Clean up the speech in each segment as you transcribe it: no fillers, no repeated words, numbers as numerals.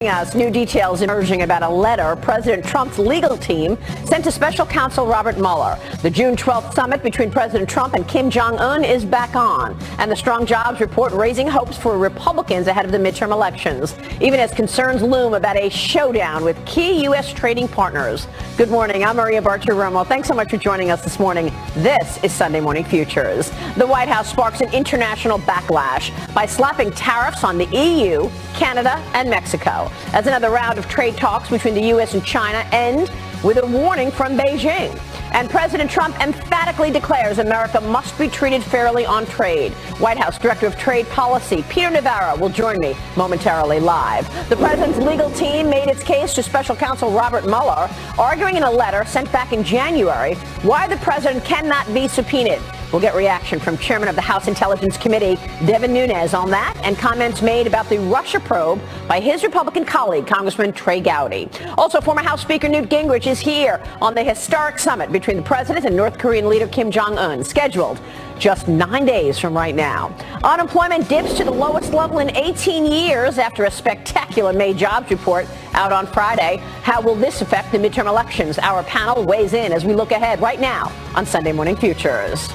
Us new details emerging about a letter President Trump's legal team sent to special counsel Robert Mueller. The June 12th summit between President Trump and Kim Jong-un is back on, and the strong jobs report raising hopes for Republicans ahead of the midterm elections, even as concerns loom about a showdown with key U.S. trading partners. Good morning. I'm Maria Bartiromo. Thanks so much for joining us this morning. This is Sunday Morning Futures. The White House sparks an international backlash by slapping tariffs on the EU, Canada, and Mexico, as another round of trade talks between the U.S. and China end with a warning from Beijing. And President Trump emphatically declares America must be treated fairly on trade. White House Director of Trade Policy, Peter Navarro, will join me momentarily live. The president's legal team made its case to special counsel Robert Mueller, arguing in a letter sent back in January why the president cannot be subpoenaed. We'll get reaction from Chairman of the House Intelligence Committee, Devin Nunes, on that, and comments made about the Russia probe by his Republican colleague, Congressman Trey Gowdy. Also, former House Speaker Newt Gingrich is here on the historic summit between the president and North Korean leader Kim Jong-un, scheduled just 9 days from right now. Unemployment dips to the lowest level in 18 years after a spectacular May jobs report out on Friday. How will this affect the midterm elections? Our panel weighs in as we look ahead right now on Sunday Morning Futures.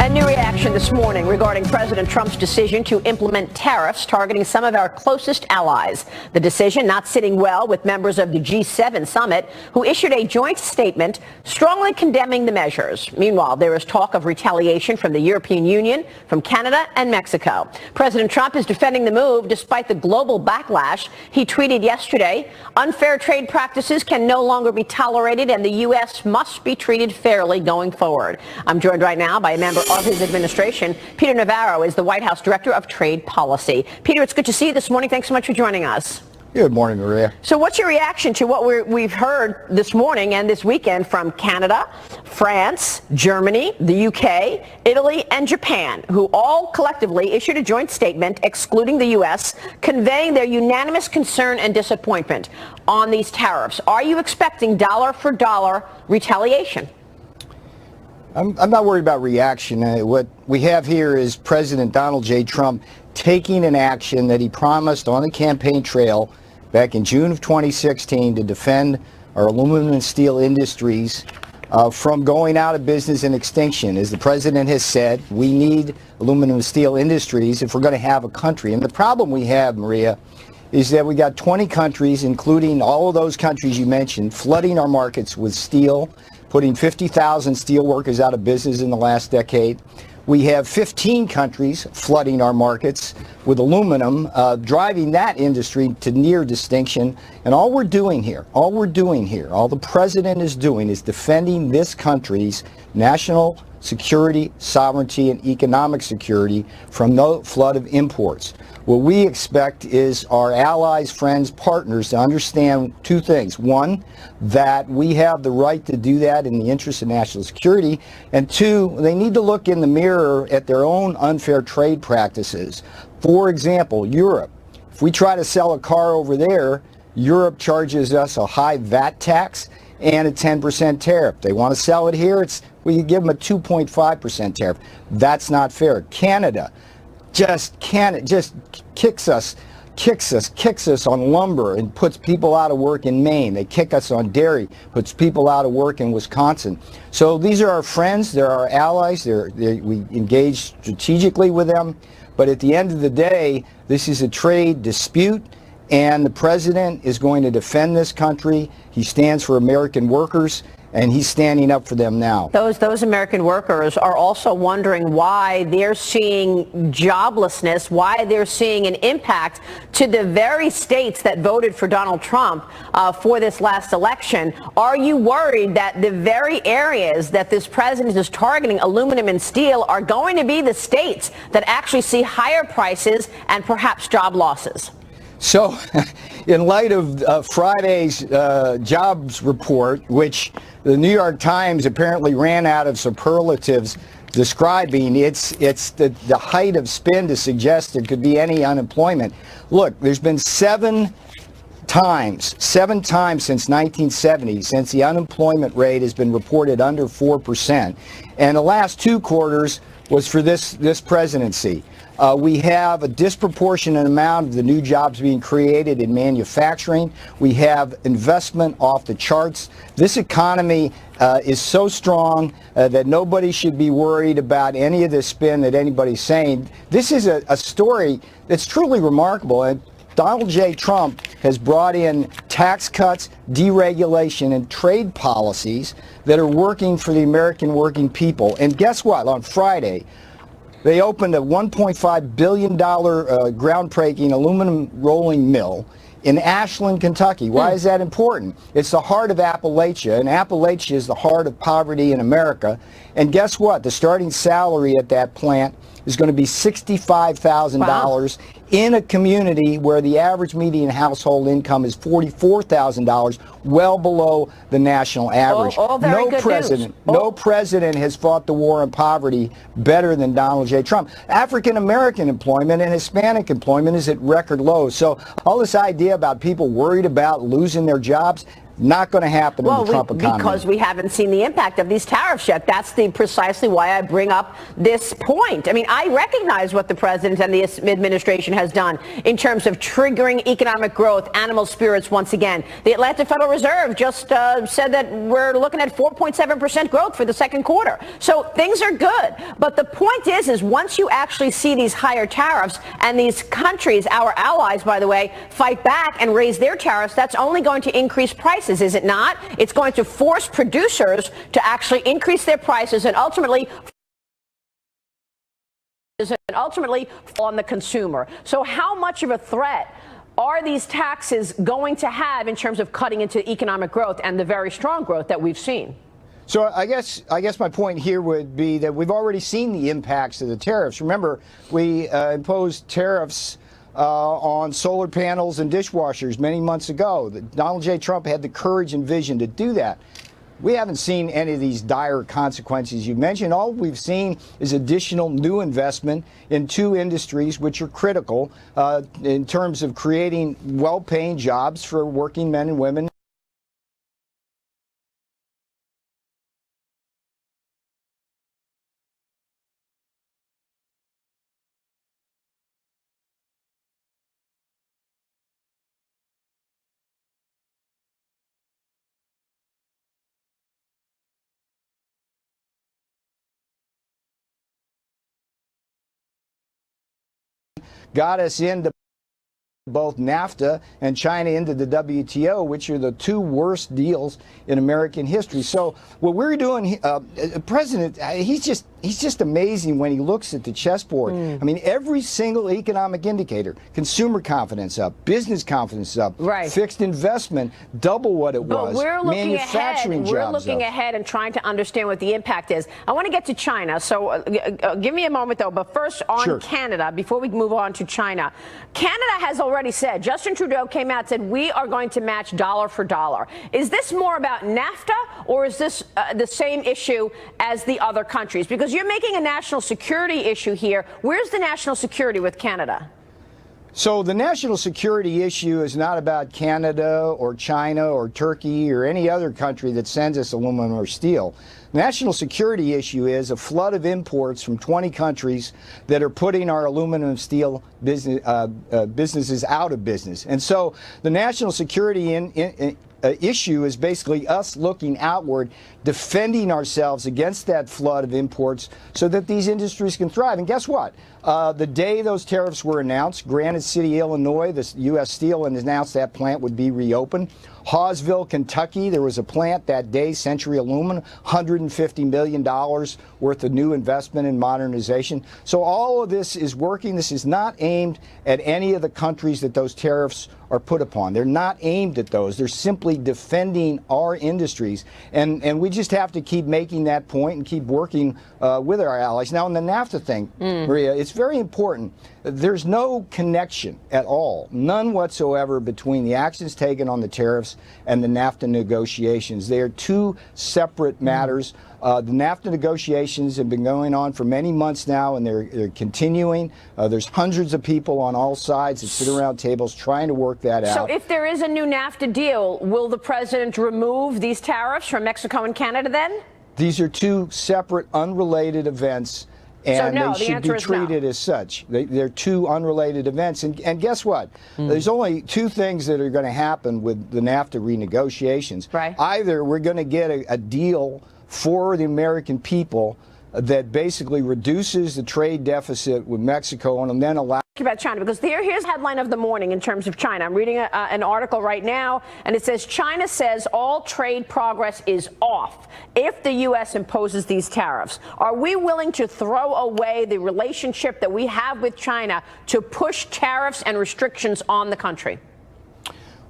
New reaction this morning regarding President Trump's decision to implement tariffs targeting some of our closest allies. The decision not sitting well with members of the G7 summit, who issued a joint statement strongly condemning the measures. Meanwhile, there is talk of retaliation from the European Union, from Canada, and Mexico. President Trump is defending the move despite the global backlash. He tweeted yesterday, "Unfair trade practices can no longer be tolerated, and the U.S. must be treated fairly going forward." I'm joined right now by a member of his administration. Peter Navarro is the White House Director of Trade Policy. Peter, it's good to see you this morning. Thanks so much for joining us. Good morning, Maria. So what's your reaction to what we've heard this morning and this weekend from Canada, France, Germany, the UK, Italy, and Japan, who all collectively issued a joint statement excluding the U.S., conveying their unanimous concern and disappointment on these tariffs? Are you expecting dollar-for-dollar retaliation? I'm not worried about reaction. What we have here is President Donald J. Trump taking an action that he promised on the campaign trail back in June of 2016 to defend our aluminum and steel industries from going out of business and extinction. As the president has said, we need aluminum and steel industries if we're going to have a country. And the problem we have, Maria, is that we got 20 countries, including all of those countries you mentioned, flooding our markets with steel, putting 50,000 steel workers out of business in the last decade. We have 15 countries flooding our markets with aluminum, driving that industry to near distinction. And all the president is doing is defending this country's national security, sovereignty, and economic security from the flood of imports. What we expect is our allies, friends, partners to understand two things. One, that we have the right to do that in the interest of national security. And two, they need to look in the mirror at their own unfair trade practices. For example, Europe. If we try to sell a car over there, Europe charges us a high VAT tax and a 10% tariff. They want to sell it here, we give them a 2.5% tariff. That's not fair. Canada just kicks us on lumber and puts people out of work in Maine. They kick us on dairy, puts people out of work in Wisconsin. So these are our friends, they're our allies, we engage strategically with them. But at the end of the day, this is a trade dispute, and the president is going to defend this country. He stands for American workers, and he's standing up for them now. Those American workers are also wondering why they're seeing joblessness, why they're seeing an impact to the very states that voted for Donald Trump for this last election. Are you worried that the very areas that this president is targeting, aluminum and steel, are going to be the states that actually see higher prices and perhaps job losses? So, in light of Friday's jobs report, which the New York Times apparently ran out of superlatives describing, it's the height of spin to suggest there could be any unemployment. Look, there's been 7 times, 7 times since 1970, since the unemployment rate has been reported under 4%. And the last 2 quarters was for this presidency. We have a disproportionate amount of the new jobs being created in manufacturing. We have investment off the charts. This economy is so strong that nobody should be worried about any of this spin that anybody's saying. This is a story that's truly remarkable. And Donald J. Trump has brought in tax cuts, deregulation, and trade policies that are working for the American working people. And guess what? On Friday, they opened a $1.5 billion groundbreaking aluminum rolling mill in Ashland, Kentucky. Why is that important? It's the heart of Appalachia, and Appalachia is the heart of poverty in America. And guess what? The starting salary at that plant is going to be $65,000 in a community where the average median household income is $44,000, well below the national average. No president has fought the war on poverty better than Donald J. Trump. African American employment and Hispanic employment is at record lows. So all this idea about people worried about losing their jobs, not going to happen in the Trump economy. Because we haven't seen the impact of these tariffs yet. That's precisely why I bring up this point. I mean, I recognize what the president and the administration has done in terms of triggering economic growth, animal spirits once again. The Atlanta Federal Reserve just said that we're looking at 4.7% growth for the second quarter. So things are good. But the point is once you actually see these higher tariffs and these countries, our allies, by the way, fight back and raise their tariffs, that's only going to increase prices. Is it not? It's going to force producers to actually increase their prices and ultimately fall on the consumer. So how much of a threat are these taxes going to have in terms of cutting into economic growth and the very strong growth that we've seen? So I guess my point here would be that we've already seen the impacts of the tariffs. Remember, we imposed tariffs on solar panels and dishwashers many months ago. Donald J. Trump had the courage and vision to do that. We haven't seen any of these dire consequences you mentioned. All we've seen is additional new investment in 2 industries which are critical in terms of creating well-paying jobs for working men and women. Got us into both NAFTA and China into the WTO, which are the 2 worst deals in American history. So what we're doing, President, he's just amazing when he looks at the chessboard. I mean, every single economic indicator, consumer confidence up, business confidence up, fixed investment double what it was, we're looking manufacturing ahead. We're looking ahead and trying to understand what the impact is. I want to get to China, so give me a moment though, but first on Canada, before we move on to China. Canada has already said, Justin Trudeau came out and said, we are going to match dollar for dollar. Is this more about NAFTA, or is this the same issue as the other countries? Because you're making a national security issue here. Where's the national security with Canada? So the national security issue is not about Canada or China or Turkey or any other country that sends us aluminum or steel. The national security issue is a flood of imports from 20 countries that are putting our aluminum and steel businesses out of business. And so the national security issue is basically us looking outward, defending ourselves against that flood of imports so that these industries can thrive. And guess what? The day those tariffs were announced, Granite City, Illinois, the U.S. Steel announced that plant would be reopened. Hawesville, Kentucky, there was a plant that day, Century Aluminum, $150 million worth of new investment in modernization. So all of this is working. This is not aimed at any of the countries that those tariffs are put upon. They're not aimed at those. They're simply defending our industries. And we just have to keep making that point and keep working with our allies. Now, on the NAFTA thing, Maria, it's very important. There's no connection at all, none whatsoever, between the actions taken on the tariffs and the NAFTA negotiations. They are two separate matters. The NAFTA negotiations have been going on for many months now, and they're continuing. There's hundreds of people on all sides that sit around tables trying to work that out. So if there is a new NAFTA deal, will the president remove these tariffs from Mexico and Canada then? These are two separate, unrelated events, and so no, they should be treated as such. They're two unrelated events. And guess what? There's only two things that are going to happen with the NAFTA renegotiations. Right. Either we're going to get a deal for the American people that basically reduces the trade deficit with Mexico and then allow about China, because here's the headline of the morning in terms of China. I'm reading an article right now, and it says China says all trade progress is off if the U.S. imposes these tariffs. Are we willing to throw away the relationship that we have with China to push tariffs and restrictions on the country?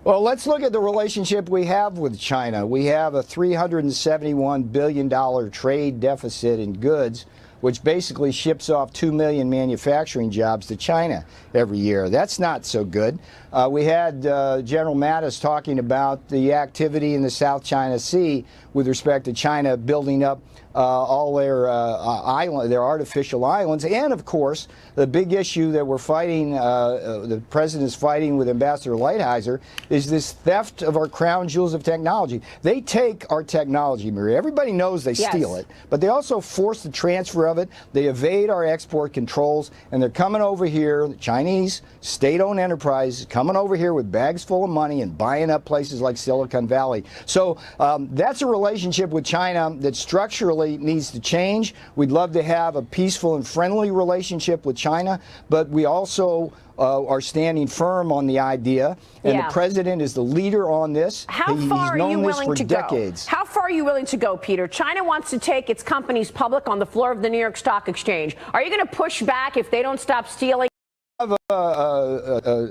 Well, let's look at the relationship we have with China. We have a $371 billion trade deficit in goods, which basically ships off 2 million manufacturing jobs to China every year. That's not so good. We had General Mattis talking about the activity in the South China Sea with respect to China building up all their their artificial islands, and of course the big issue that we're fighting, the president's fighting with Ambassador Lighthizer, is this theft of our crown jewels of technology. They take our technology, Maria. Everybody knows they steal it, but they also force the transfer of it. They evade our export controls, and they're coming over here. The Chinese state-owned enterprises coming over here with bags full of money and buying up places like Silicon Valley. So that's a relationship with China that structurally needs to change. We'd love to have a peaceful and friendly relationship with China, but we also are standing firm on the idea, and the president is the leader on this. How far are you willing to go? How far are you willing to go, Peter? China wants to take its companies public on the floor of the New York Stock Exchange. Are you going to push back if they don't stop stealing?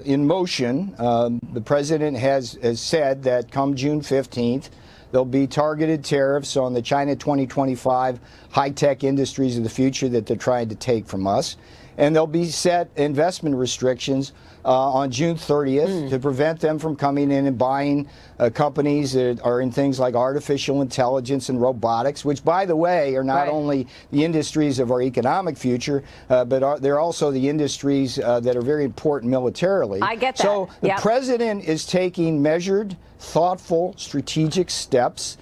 In motion, the president has said that come June 15th, there'll be targeted tariffs on the China 2025 high-tech industries of the future that they're trying to take from us. And there'll be set investment restrictions on June 30th to prevent them from coming in and buying companies that are in things like artificial intelligence and robotics, which, by the way, are not only the industries of our economic future, but they're also the industries that are very important militarily. I get that. So the president is taking measured, thoughtful, strategic steps.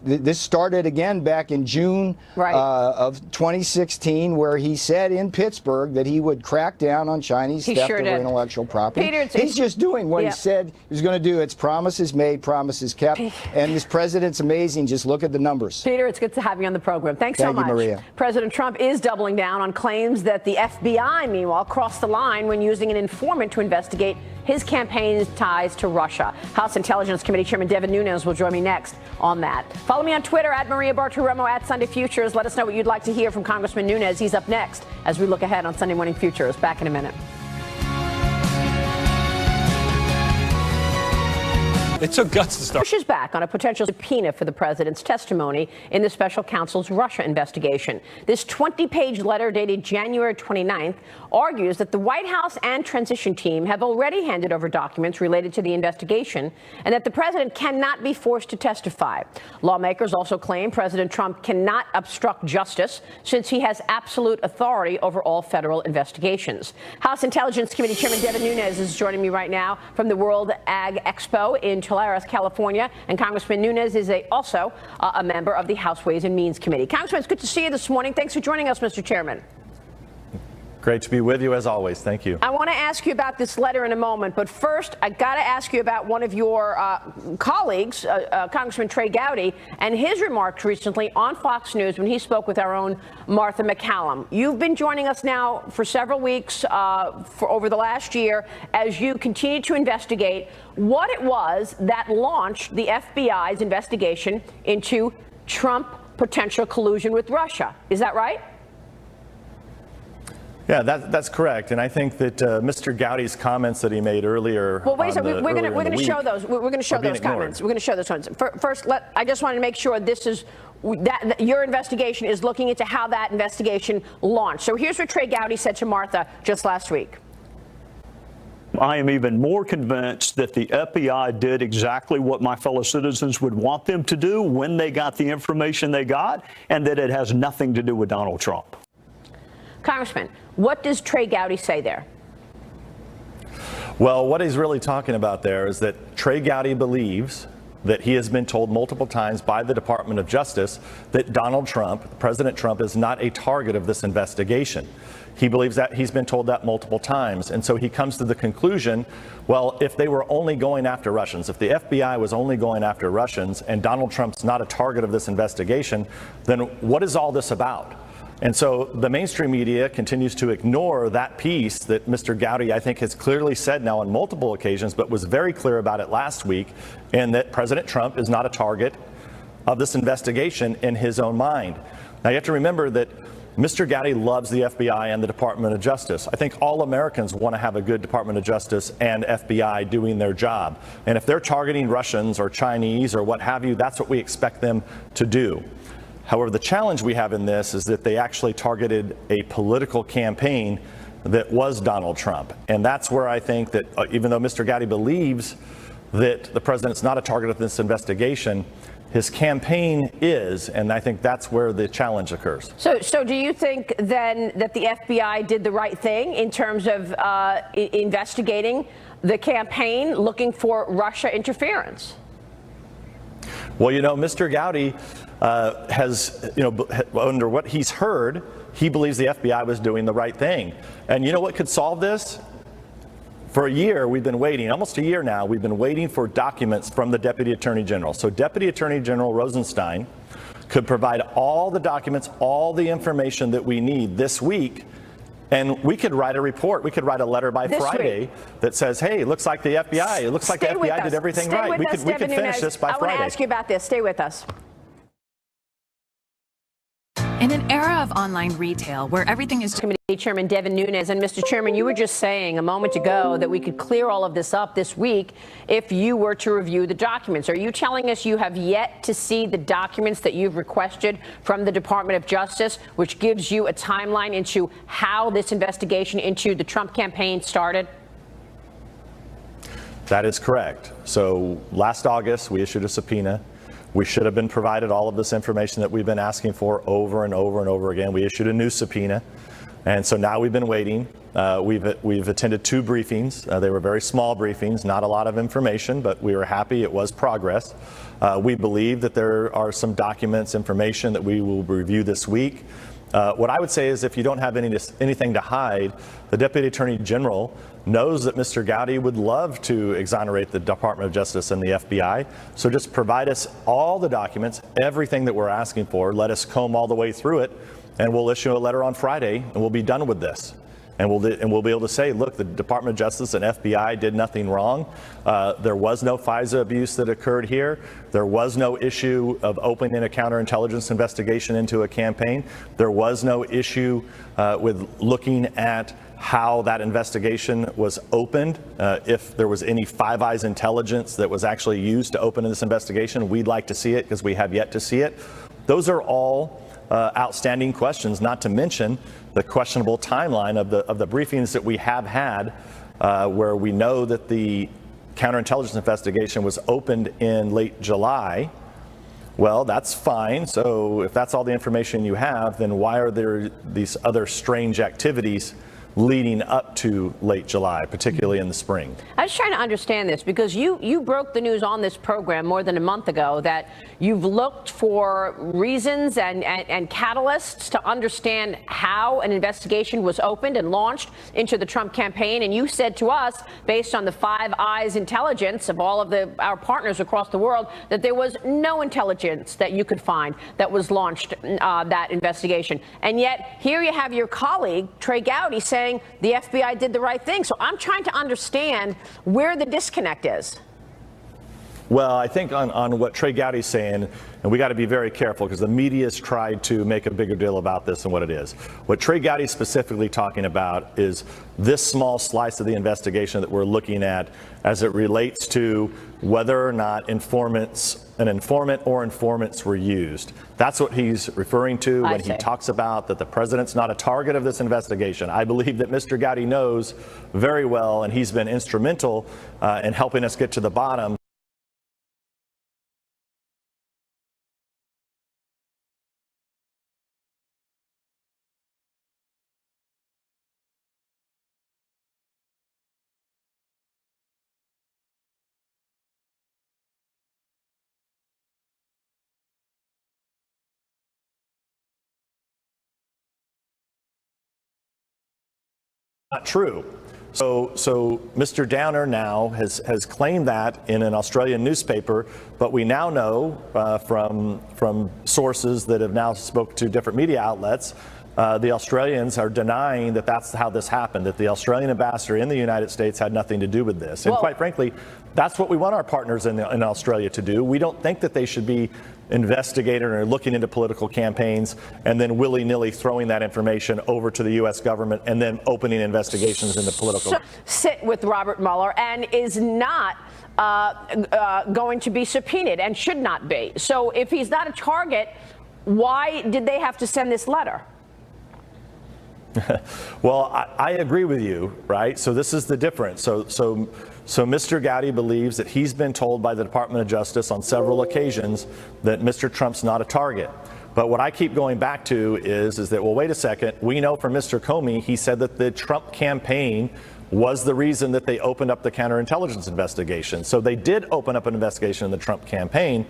This started again back in June of 2016, where he said in Pittsburgh that he would crack down on Chinese theft of intellectual property. Peter, he's just doing what he said he was going to do. It's promises made, promises kept. And this president's amazing. Just look at the numbers. Peter, it's good to have you on the program. Thanks so much. Thank you, Maria. President Trump is doubling down on claims that the FBI, meanwhile, crossed the line when using an informant to investigate his campaign's ties to Russia. House Intelligence Committee Chairman Devin Nunes will join me next on that. Follow me on Twitter at Maria Bartiromo at Sunday Futures. Let us know what you'd like to hear from Congressman Nunes. He's up next as we look ahead on Sunday Morning Futures. Back in a minute. It took guts to start. Pushes back on a potential subpoena for the president's testimony in the special counsel's Russia investigation. This 20-page letter dated January 29th argues that the White House and transition team have already handed over documents related to the investigation and that the president cannot be forced to testify. Lawmakers also claim President Trump cannot obstruct justice since he has absolute authority over all federal investigations. House Intelligence Committee Chairman Devin Nunes is joining me right now from the World Ag Expo in Tulare, California, and Congressman Nunes is also a member of the House Ways and Means Committee. Congressman, it's good to see you this morning. Thanks for joining us, Mr. Chairman. Great to be with you as always. Thank you. I want to ask you about this letter in a moment, but first I got to ask you about one of your colleagues, Congressman Trey Gowdy, and his remarks recently on Fox News when he spoke with our own Martha McCallum. You've been joining us now for several weeks for over the last year as you continue to investigate what it was that launched the FBI's investigation into Trump potential collusion with Russia. Is that right? Yeah, that's correct, and I think that Mr. Gowdy's comments that he made earlier. Well, wait a second. We're going to show those. We're going to show those comments. We're going to show those ones. First, I just wanted to make sure this is that your investigation is looking into how that investigation launched. So here's what Trey Gowdy said to Martha just last week. I am even more convinced that the FBI did exactly what my fellow citizens would want them to do when they got the information they got, and that it has nothing to do with Donald Trump. Congressman, what does Trey Gowdy say there? Well, what he's really talking about there is that Trey Gowdy believes that he has been told multiple times by the Department of Justice that Donald Trump, President Trump, is not a target of this investigation. He believes that he's been told that multiple times. And so he comes to the conclusion, well, if they were only going after Russians, if the FBI was only going after Russians and Donald Trump's not a target of this investigation, then what is all this about? And so the mainstream media continues to ignore that piece that Mr. Gowdy, I think, has clearly said now on multiple occasions, but was very clear about it last week, and that President Trump is not a target of this investigation in his own mind. Now, you have to remember that Mr. Gowdy loves the FBI and the Department of Justice. I think all Americans want to have a good Department of Justice and FBI doing their job. And if they're targeting Russians or Chinese or what have you, that's what we expect them to do. However, the challenge we have in this is that they actually targeted a political campaign that was Donald Trump. And that's where I think that even though Mr. Gowdy believes that the president's not a target of this investigation, his campaign is, and I think that's where the challenge occurs. So do you think then that the FBI did the right thing in terms of investigating the campaign, looking for Russia interference? Well, you know, Mr. Gowdy has, under what he's heard, he believes the FBI was doing the right thing. And you know what could solve this? For a year, we've been waiting, almost a year now, we've been waiting for documents from the Deputy Attorney General. So Deputy Attorney General Rosenstein could provide all the documents, all the information that we need this week, and we could write a report. We could write a letter by Friday that says, hey, it looks like the FBI, it looks like the FBI did everything right. We could finish this by Friday. I want to ask you about this. Stay with us. In an era of online retail where everything is... Committee Chairman Devin Nunes. And Mr. Chairman, you were just saying a moment ago that we could clear all of this up this week if you were to review the documents. Are you telling us you have yet to see the documents that you've requested from the Department of Justice, which gives you a timeline into how this investigation into the Trump campaign started? That is correct. So last August, we issued a subpoena. We should have been provided all of this information that we've been asking for over and over and over again. We issued a new subpoena, and so now we've been waiting. We've attended 2 briefings. They were very small briefings, not a lot of information, but we were happy it was progress. We believe that there are some documents, information that we will review this week. What I would say is if you don't have anything to hide, the Deputy Attorney General knows that Mr. Gowdy would love to exonerate the Department of Justice and the FBI. So just provide us all the documents, everything that we're asking for. Let us comb all the way through it, and we'll issue a letter on Friday, and we'll be done with this. And we'll be able to say, look, the Department of Justice and FBI did nothing wrong. There was no FISA abuse that occurred here. There was no issue of opening a counterintelligence investigation into a campaign. There was no issue with looking at how that investigation was opened. If there was any Five Eyes intelligence that was actually used to open this investigation, we'd like to see it because we have yet to see it. Those are all outstanding questions, not to mention the questionable timeline of the briefings that we have had, where we know that the counterintelligence investigation was opened in late July. Well, that's fine. So if that's all the information you have, then why are there these other strange activities leading up to late July, particularly in the spring? I was trying to understand this because you broke the news on this program more than a month ago that you've looked for reasons and catalysts to understand how an investigation was opened and launched into the Trump campaign. And you said to us, based on the Five Eyes intelligence of all of our partners across the world, that there was no intelligence that you could find that was launched that investigation. And yet here you have your colleague, Trey Gowdy, saying the FBI did the right thing. So I'm trying to understand where the disconnect is. Well, I think on what Trey Gowdy's saying, and we got to be very careful because the media's tried to make a bigger deal about this than what it is. What Trey Gowdy's specifically talking about is this small slice of the investigation that we're looking at as it relates to, whether or not an informant or informants were used. That's what he's referring to when he talks about that the president's not a target of this investigation. I believe that Mr. Gowdy knows very well, and he's been instrumental in helping us get to the bottom. Not true. So Mr. Downer now has claimed that in an Australian newspaper, but we now know from sources that have now spoke to different media outlets, the Australians are denying that that's how this happened, that the Australian ambassador in the United States had nothing to do with this. And quite frankly, that's what we want our partners in Australia to do. We don't think that they should be investigating or looking into political campaigns and then willy-nilly throwing that information over to the U.S. government and then opening investigations into political. Sit with Robert Mueller and is not going to be subpoenaed and should not be. So if he's not a target, why did they have to send this letter? Well, I agree with you, right? So this is the difference. So Mr. Gowdy believes that he's been told by the Department of Justice on several occasions that Mr. Trump's not a target. But what I keep going back to is that, well, wait a second. We know from Mr. Comey, he said that the Trump campaign was the reason that they opened up the counterintelligence investigation. So they did open up an investigation in the Trump campaign.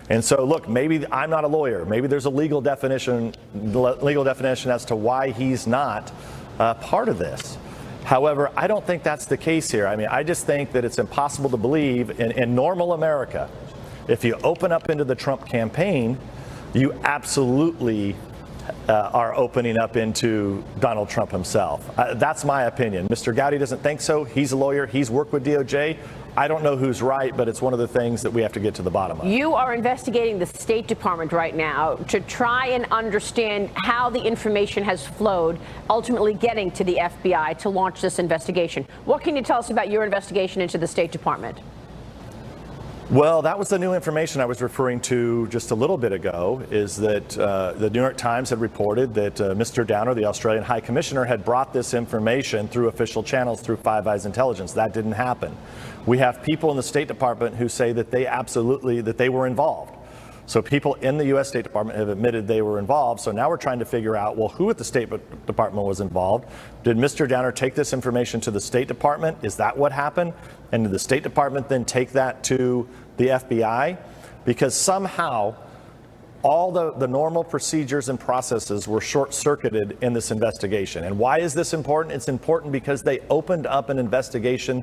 And so, look, maybe I'm not a lawyer. Maybe there's a legal definition as to why he's not part of this. However, I don't think that's the case here. I mean, I just think that it's impossible to believe in normal America, if you open up into the Trump campaign, you absolutely are opening up into Donald Trump himself. That's my opinion. Mr. Gowdy doesn't think so. He's a lawyer. He's worked with DOJ. I don't know who's right, but it's one of the things that we have to get to the bottom of. You are investigating the State Department right now to try and understand how the information has flowed, ultimately getting to the FBI to launch this investigation. What can you tell us about your investigation into the State Department? Well, that was the new information I was referring to just a little bit ago, is that the New York Times had reported that Mr. Downer, the Australian High Commissioner, had brought this information through official channels, through Five Eyes Intelligence. That didn't happen. We have people in the State Department who say that they were involved. So people in the U.S. State Department have admitted they were involved. So now we're trying to figure out, well, who at the State Department was involved? Did Mr. Downer take this information to the State Department? Is that what happened? And did the State Department then take that to the FBI? Because somehow all the normal procedures and processes were short-circuited in this investigation. And why is this important? It's important because they opened up an investigation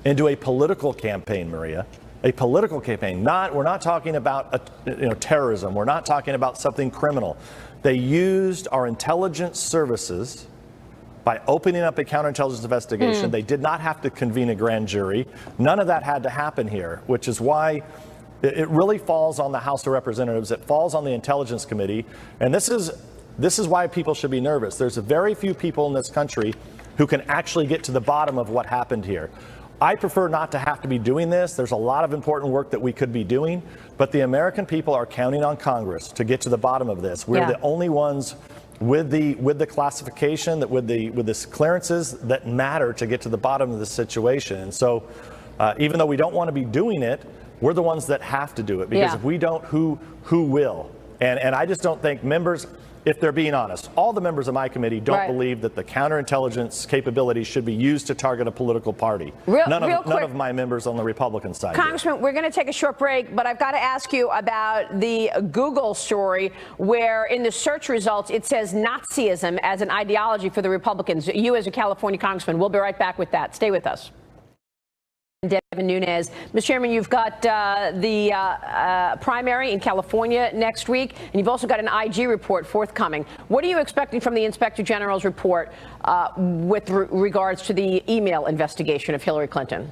into a political campaign, Maria. A political campaign. We're not talking about terrorism. We're not talking about something criminal. They used our intelligence services by opening up a counterintelligence investigation. They did not have to convene a grand jury. None of that had to happen here, which is why it really falls on the House of Representatives. It falls on the Intelligence Committee. And this is why people should be nervous. There's very few people in this country who can actually get to the bottom of what happened here. I prefer not to have to be doing this. There's a lot of important work that we could be doing, but the American people are counting on Congress to get to the bottom of this. We're the only ones with the classification, with the clearances that matter to get to the bottom of the situation. And so even though we don't want to be doing it, we're the ones that have to do it, because if we don't, who will? And I just don't think members, if they're being honest, all the members of my committee don't believe that the counterintelligence capabilities should be used to target a political party. None of my members on the Republican side. Congressman, we're going to take a short break, but I've got to ask you about the Google story where in the search results it says Nazism as an ideology for the Republicans. You as a California congressman, we'll be right back with that. Stay with us. Devin Nunes. Mr. Chairman, you've got the primary in California next week, and you've also got an IG report forthcoming. What are you expecting from the Inspector General's report with regards to the email investigation of Hillary Clinton?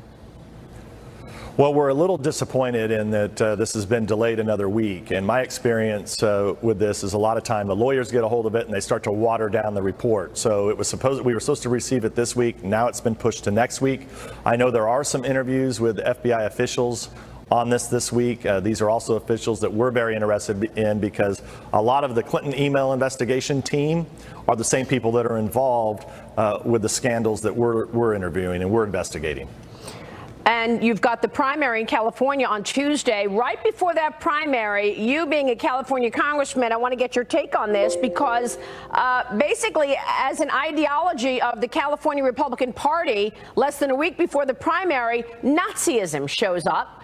Well, we're a little disappointed in that this has been delayed another week. And my experience with this is a lot of time the lawyers get a hold of it and they start to water down the report. So we were supposed to receive it this week. Now it's been pushed to next week. I know there are some interviews with FBI officials on this week. These are also officials that we're very interested in because a lot of the Clinton email investigation team are the same people that are involved with the scandals that we're interviewing and we're investigating. And you've got the primary in California on Tuesday. Right before that primary, you being a California congressman, I want to get your take on this because basically as an ideology of the California Republican Party, less than a week before the primary, Nazism shows up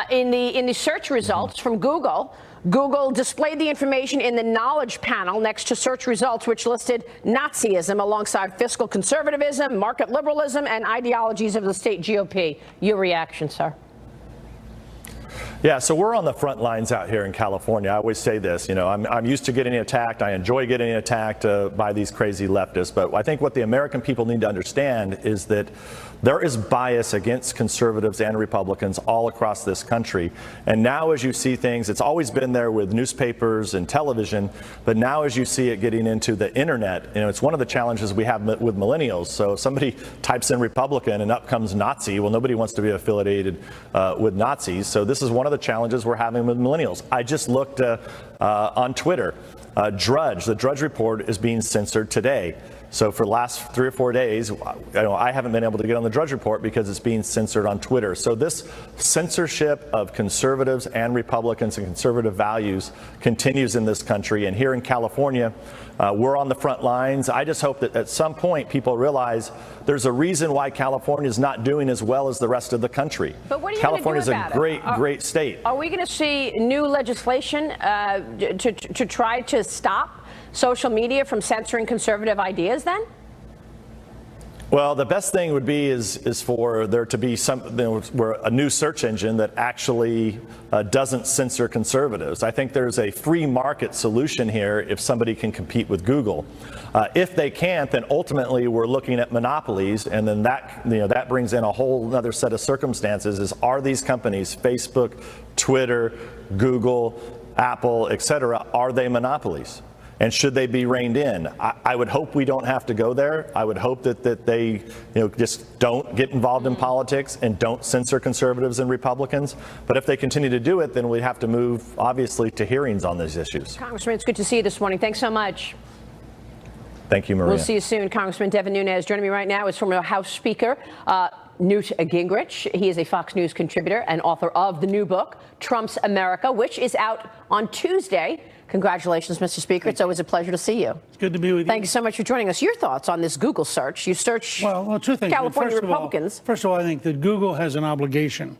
in the search results from Google. Google displayed the information in the knowledge panel next to search results, which listed Nazism alongside fiscal conservatism, market liberalism, and ideologies of the state GOP. Your reaction, sir? Yeah, so we're on the front lines out here in California. I always say this, you know, I'm used to getting attacked. I enjoy getting attacked by these crazy leftists. But I think what the American people need to understand is that there is bias against conservatives and Republicans all across this country. And now as you see things, it's always been there with newspapers and television, but now as you see it getting into the internet, you know, it's one of the challenges we have with millennials. So if somebody types in Republican and up comes Nazi, well, nobody wants to be affiliated with Nazis. So this is one of the challenges we're having with millennials. I just looked on Twitter. The Drudge Report is being censored today. So for the last 3 or 4 days, I haven't been able to get on the Drudge Report because it's being censored on Twitter. So this censorship of conservatives and Republicans and conservative values continues in this country. And here in California, we're on the front lines. I just hope that at some point people realize there's a reason why California is not doing as well as the rest of the country. But what are you California is a great state. Are we going to see new legislation to try to stop social media from censoring conservative ideas then? Well, the best thing would be is for there to be a new search engine that actually doesn't censor conservatives. I think there's a free market solution here if somebody can compete with Google. If they can't, then ultimately we're looking at monopolies, and then that brings in a whole other set of circumstances. Are these companies, Facebook, Twitter, Google, Apple, etc., are they monopolies? And should they be reined in? I would hope we don't have to go there. I would hope that they just don't get involved in politics and don't censor conservatives and Republicans. But if they continue to do it, then we have to move, obviously, to hearings on these issues. Congressman, it's good to see you this morning. Thanks so much. Thank you, Maria. We'll see you soon. Congressman Devin Nunes joining me right now is former House Speaker Newt Gingrich. He is a Fox News contributor and author of the new book, Trump's America, which is out on Tuesday. Congratulations, Mr. Speaker. It's always a pleasure to see you. It's good to be with you. Thank you so much for joining us. Your thoughts on this Google search? You search well, 2 things. California Republicans. First of all, I think that Google has an obligation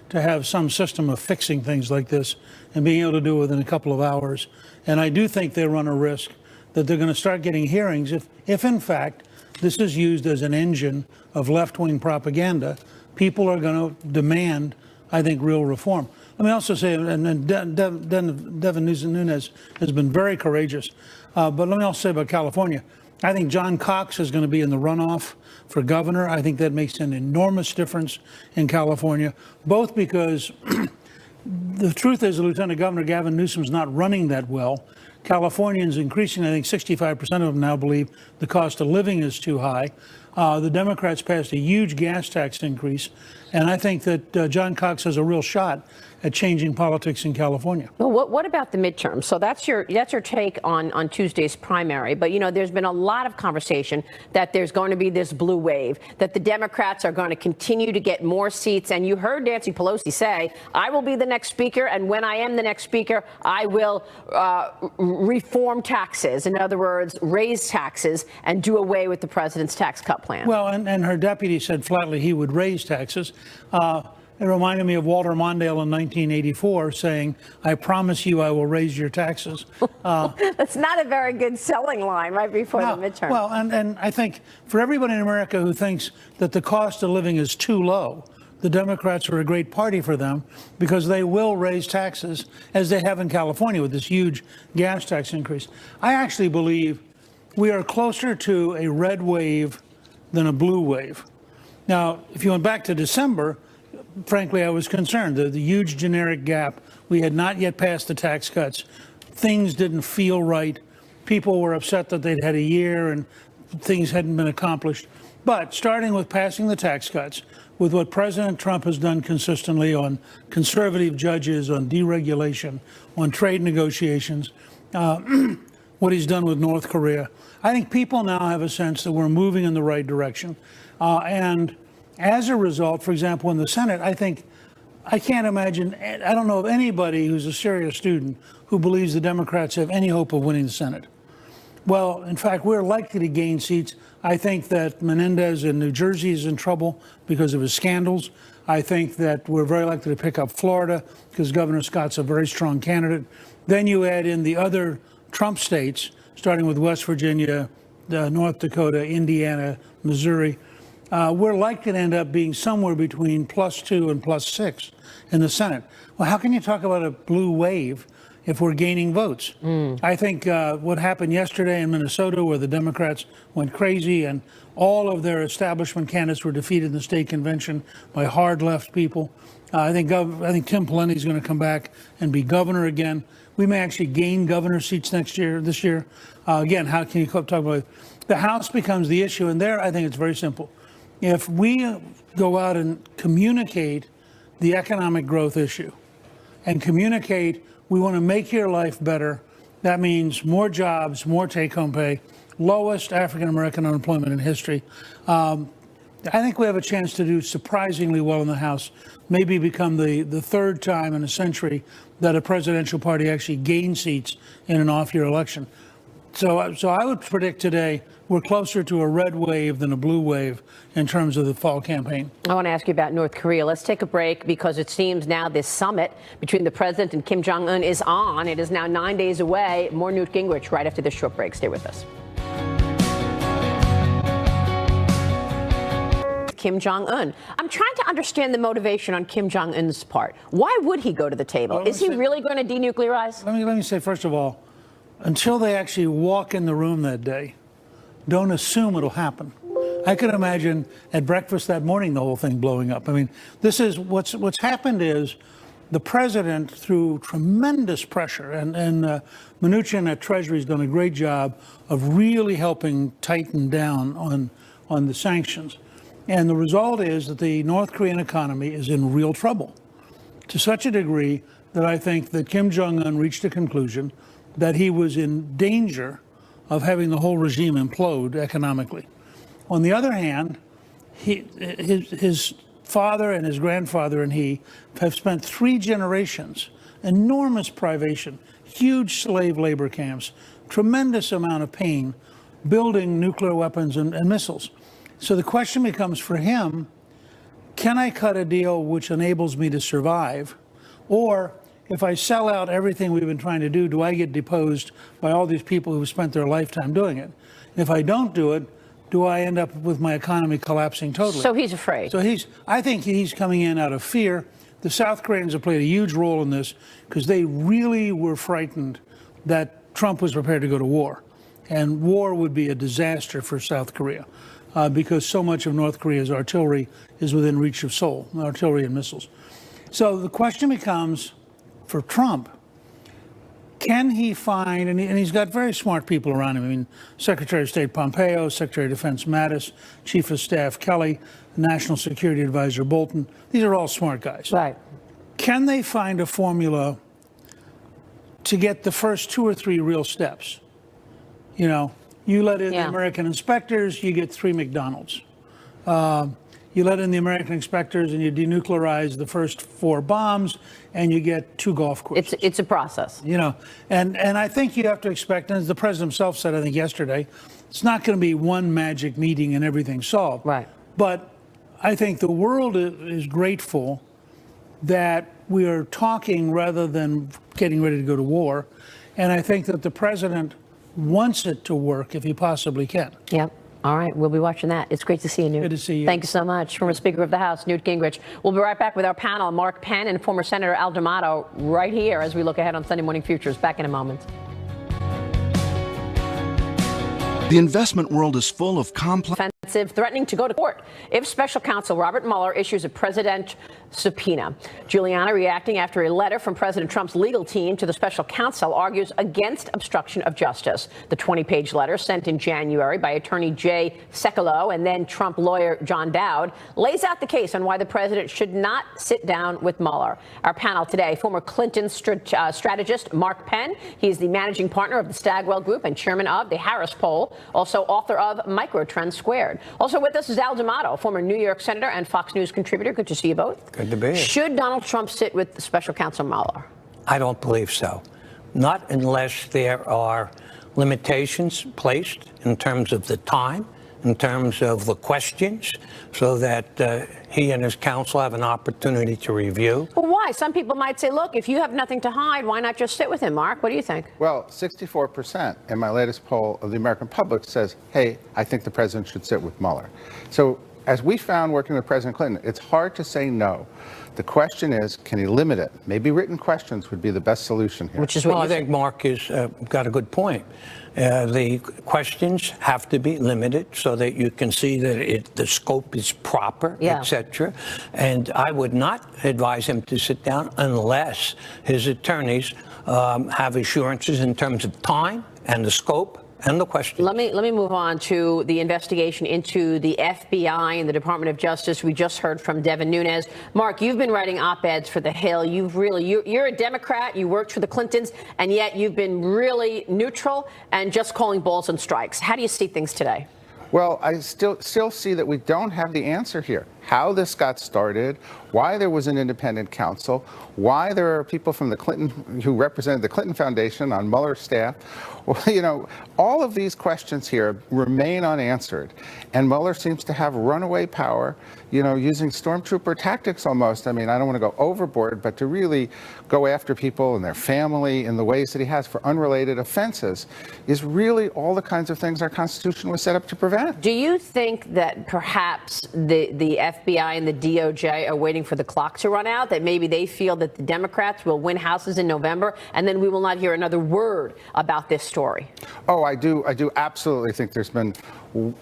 to have some system of fixing things like this and being able to do it within a couple of hours. And I do think they run a risk that they're going to start getting hearings if in fact, this is used as an engine of left-wing propaganda. People are going to demand, I think, real reform. Let me also say, and Devin Nunes has been very courageous, but let me also say about California, I think John Cox is going to be in the runoff for governor. I think that makes an enormous difference in California, both because the truth is Lieutenant Governor Gavin Newsom's not running that well. Californians increasingly, I think 65% of them now believe the cost of living is too high. The Democrats passed a huge gas tax increase, and I think that John Cox has a real shot at changing politics in California. Well, what about the midterm? So that's your take on Tuesday's primary. But, there's been a lot of conversation that there's going to be this blue wave, that the Democrats are going to continue to get more seats. And you heard Nancy Pelosi say, I will be the next speaker. And when I am the next speaker, I will reform taxes. In other words, raise taxes and do away with the president's tax cut plan. Well, and her deputy said flatly he would raise taxes. It reminded me of Walter Mondale in 1984 saying, I promise you I will raise your taxes. That's not a very good selling line right before the midterm. Well, and I think for everybody in America who thinks that the cost of living is too low, the Democrats are a great party for them because they will raise taxes, as they have in California with this huge gas tax increase. I actually believe we are closer to a red wave than a blue wave. Now, if you went back to December, frankly, I was concerned. The huge generic gap. We had not yet passed the tax cuts. Things didn't feel right. People were upset that they'd had a year and things hadn't been accomplished. But starting with passing the tax cuts, with what President Trump has done consistently on conservative judges, on deregulation, on trade negotiations, what he's done with North Korea, I think people now have a sense that we're moving in the right direction. And as a result, for example, in the Senate, I can't imagine, I don't know of anybody who's a serious student who believes the Democrats have any hope of winning the Senate. Well, in fact, we're likely to gain seats. I think that Menendez in New Jersey is in trouble because of his scandals. I think that we're very likely to pick up Florida because Governor Scott's a very strong candidate. Then you add in the other Trump states, starting with West Virginia, North Dakota, Indiana, Missouri. We're likely to end up being somewhere between +2 and +6 in the Senate. Well, how can you talk about a blue wave if we're gaining votes? I think what happened yesterday in Minnesota, where the Democrats went crazy and all of their establishment candidates were defeated in the state convention by hard left people. I think Tim Pawlenty is going to come back and be governor again. We may actually gain governor seats this year. Again, how can you talk about it? The House becomes the issue, and there I think it's very simple. If we go out and communicate the economic growth issue and communicate we want to make your life better, that means more jobs, more take-home pay, lowest African-American unemployment in history. I think we have a chance to do surprisingly well in the House, maybe become the third time in a century that a presidential party actually gains seats in an off-year election. So I would predict today we're closer to a red wave than a blue wave in terms of the fall campaign. I want to ask you about North Korea. Let's take a break because it seems now this summit between the president and Kim Jong-un is on. It is now 9 days away. More Newt Gingrich right after this short break. Stay with us. Kim Jong-un. I'm trying to understand the motivation on Kim Jong-un's part. Why would he go to the table? Well, is he really going to denuclearize? Let me say, first of all, until they actually walk in the room that day, don't assume it'll happen. I could imagine at breakfast that morning the whole thing blowing up. I mean, this is what's happened is the president, through tremendous pressure, and Mnuchin at Treasury has done a great job of really helping tighten down on the sanctions. And the result is that the North Korean economy is in real trouble, to such a degree that I think that Kim Jong-un reached a conclusion that he was in danger of having the whole regime implode economically. On the other hand, his father and his grandfather and he have spent 3 generations, enormous privation, huge slave labor camps, tremendous amount of pain, building nuclear weapons and missiles. So the question becomes for him, can I cut a deal which enables me to survive? Or if I sell out everything we've been trying to do I get deposed by all these people who spent their lifetime doing it? And if I don't do it, do I end up with my economy collapsing totally? So he's afraid. So I think he's coming in out of fear. The South Koreans have played a huge role in this because they really were frightened that Trump was prepared to go to war. And war would be a disaster for South Korea because so much of North Korea's artillery is within reach of Seoul, artillery and missiles. So the question becomes, for Trump, can he find, and he's got very smart people around him. I mean, Secretary of State Pompeo, Secretary of Defense Mattis, Chief of Staff Kelly, National Security Advisor Bolton. These are all smart guys. Right. Can they find a formula to get the first 2 or 3 real steps? You know, you let in the American inspectors, you get 3 McDonald's. You let in the American inspectors and you denuclearize the first 4 bombs and you get 2 golf courses. It's a process. You know, and I think you have to expect, and as the president himself said, I think yesterday, it's not going to be one magic meeting and everything's solved. Right. But I think the world is grateful that we are talking rather than getting ready to go to war. And I think that the president wants it to work if he possibly can. Yep. All right, we'll be watching that. It's great to see you, Newt. Good to see you. Thank you so much. Former Speaker of the House, Newt Gingrich. We'll be right back with our panel, Mark Penn and former Senator Al D'Amato, right here as we look ahead on Sunday Morning Futures. Back in a moment. The investment world is full of complex defensive, threatening to go to court if special counsel Robert Mueller issues a president subpoena. Giuliani, reacting after a letter from President Trump's legal team to the special counsel, argues against obstruction of justice. The 20-page letter sent in January by attorney Jay Sekulow and then Trump lawyer John Dowd lays out the case on why the president should not sit down with Mueller. Our panel today, former Clinton strategist Mark Penn. He's the managing partner of the Stagwell Group and chairman of the Harris Poll, also author of Microtrend Squared. Also with us is Al D'Amato, former New York senator and Fox News contributor. Good to see you both. Good to be here. Should Donald Trump sit with the special counsel Mueller? I don't believe so. Not unless there are limitations placed in terms of the time, in terms of the questions, so that he and his counsel have an opportunity to review. Well, why? Some people might say, look, if you have nothing to hide, why not just sit with him, Mark? What do you think? Well, 64% in my latest poll of the American public says, hey, I think the president should sit with Mueller. So as we found working with President Clinton, it's hard to say no. The question is, can he limit it? Maybe written questions would be the best solution here. Which is what I think Mark has got a good point. The questions have to be limited so that you can see that the scope is proper, etc. And I would not advise him to sit down unless his attorneys have assurances in terms of time and the scope and the question. Let me move on to the investigation into the FBI and the Department of Justice. We just heard from Devin Nunes. Mark, you've been writing op-eds for The Hill. You're a Democrat. You worked for the Clintons, and yet you've been really neutral and just calling balls and strikes. How do you see things today? Well, I still see that we don't have the answer here. How this got started, why there was an independent counsel, why there are people from the Clinton who represented the Clinton Foundation on Mueller's staff. Well, you know, all of these questions here remain unanswered. And Mueller seems to have runaway power, you know, using stormtrooper tactics almost. I mean, I don't want to go overboard, but to really go after people and their family in the ways that he has for unrelated offenses is really all the kinds of things our Constitution was set up to prevent. Do you think that perhaps the FBI and the DOJ are waiting for the clock to run out, that maybe they feel that the Democrats will win houses in November, and then we will not hear another word about this story? Oh, I do absolutely think there's been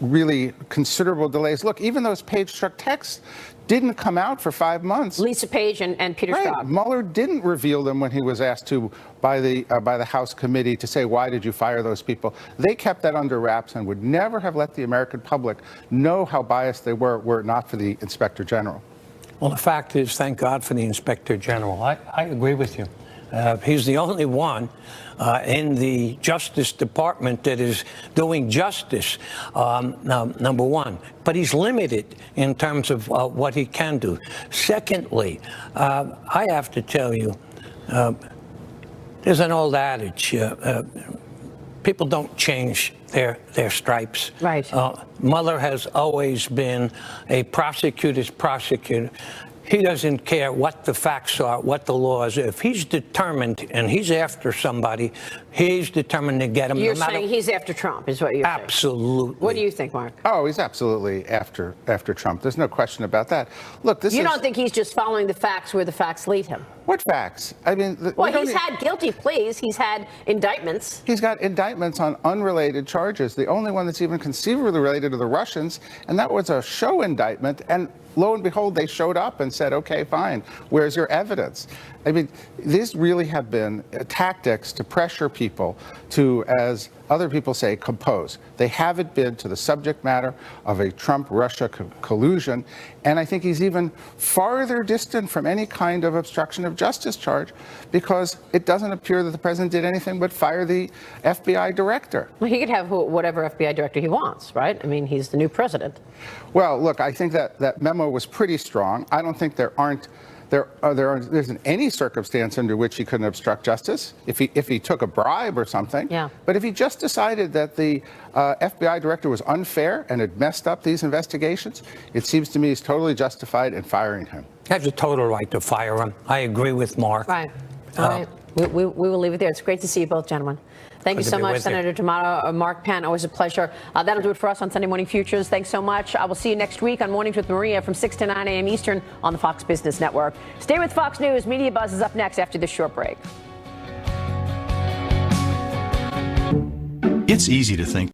really considerable delays. Look, even those page-struck texts didn't come out for 5 months. Lisa Page and Peter Strzok. Mueller didn't reveal them when he was asked to by the House committee to say, why did you fire those people? They kept that under wraps and would never have let the American public know how biased they were it not for the Inspector General. Well, the fact is, thank God for the Inspector General. I agree with you. He's the only one in the Justice Department that is doing justice, now, number one. But he's limited in terms of what he can do. Secondly, I have to tell you, there's an old adage, people don't change their stripes. Right. Mueller has always been a prosecutor's prosecutor. He doesn't care what the facts are, what the law is. If he's determined and he's after somebody, he's determined to get him. You're saying he's after Trump, is what you're saying? Absolutely. What do you think, Mark? Oh, he's absolutely after Trump. There's no question about that. Look, You don't think he's just following the facts where the facts lead him? What facts? I mean, well, he's had guilty pleas. He's had indictments. He's got indictments on unrelated charges. The only one that's even conceivably related to the Russians, and that was a show indictment. And lo and behold, they showed up and said, okay, fine, where's your evidence? I mean, these really have been tactics to pressure people to, as other people say, compose. They haven't been to the subject matter of a Trump-Russia collusion, and I think he's even farther distant from any kind of obstruction of justice charge because it doesn't appear that the president did anything but fire the FBI director. Well, he could have whatever FBI director he wants, right? I mean, he's the new president. Well, look, I think that memo was pretty strong. I don't think there isn't any circumstance under which he couldn't obstruct justice if he took a bribe or something. Yeah. But if he just decided that the FBI director was unfair and had messed up these investigations, it seems to me he's totally justified in firing him. He has a total right to fire him. I agree with Mark. Right. All right. We will leave it there. It's great to see you both, gentlemen. Thank you so much, Senator D'Amato, Mark Penn. Always a pleasure. That'll do it for us on Sunday Morning Futures. Thanks so much. I will see you next week on Mornings with Maria from 6 to 9 a.m. Eastern on the Fox Business Network. Stay with Fox News. Media Buzz is up next after this short break. It's easy to think